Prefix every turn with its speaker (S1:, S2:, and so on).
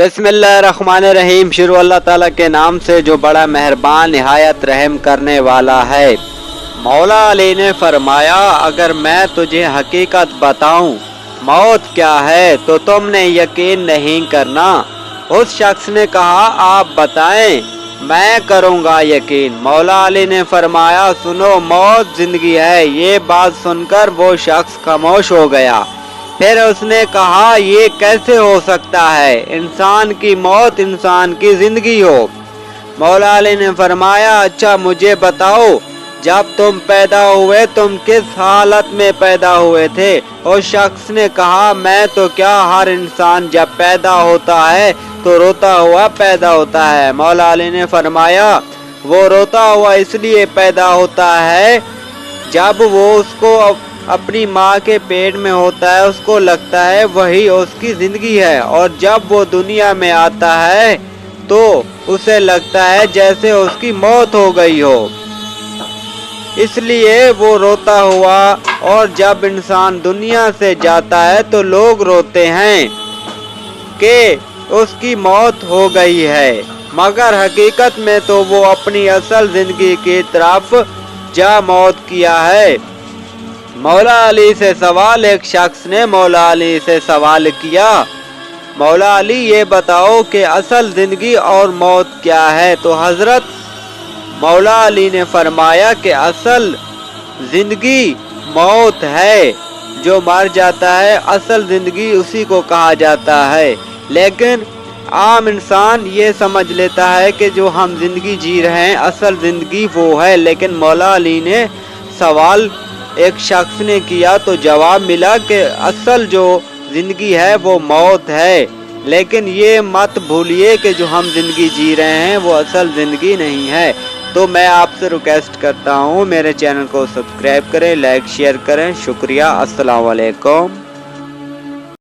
S1: बिस्मिल्लाहिर्रहमानिर्रहीम। शुरू अल्लाह ताला के नाम से जो बड़ा मेहरबान निहायत रहम करने वाला है। मौला अली ने फरमाया, अगर मैं तुझे हकीकत बताऊं मौत क्या है तो तुमने यकीन नहीं करना। उस शख्स ने कहा, आप बताएं, मैं करूंगा यकीन। मौला अली ने फरमाया, सुनो, मौत जिंदगी है। ये बात सुनकर वो शख्स खामोश हो गया। फिर उसने कहा, ये कैसे हो सकता है, इंसान की मौत इंसान की जिंदगी हो। मौला अली ने फरमाया, अच्छा मुझे बताओ, जब तुम पैदा हुए तुम किस हालत में पैदा हुए थे। उस शख्स ने कहा, मैं तो क्या, हर इंसान जब पैदा होता है तो रोता हुआ पैदा होता है। मौला अली ने फरमाया, वो रोता हुआ इसलिए पैदा होता है जब वो उसको अपनी माँ के पेट में होता है उसको लगता है वही उसकी जिंदगी है, और जब वो दुनिया में आता है तो उसे लगता है जैसे उसकी मौत हो गई हो, इसलिए वो रोता हुआ। और जब इंसान दुनिया से जाता है तो लोग रोते हैं कि उसकी मौत हो गई है, मगर हकीकत में तो वो अपनी असल जिंदगी की तरफ जा मौत किया है। मौला अली से सवाल, एक शख्स ने मौला अली से सवाल किया, मौला अली ये बताओ कि असल जिंदगी और मौत क्या है। तो हजरत मौला अली ने फरमाया कि असल जिंदगी मौत है, जो मर जाता है असल जिंदगी उसी को कहा जाता है। लेकिन आम इंसान ये समझ लेता है कि जो हम जिंदगी जी रहे हैं असल जिंदगी वो है। लेकिन मौला अली ने सवाल एक शख्स ने किया तो जवाब मिला कि असल जो जिंदगी है वो मौत है। लेकिन ये मत भूलिए कि जो हम जिंदगी जी रहे हैं वो असल जिंदगी नहीं है। तो मैं आपसे रिक्वेस्ट करता हूँ, मेरे चैनल को सब्सक्राइब करें, लाइक शेयर करें। शुक्रिया। अस्सलाम वालेकुम।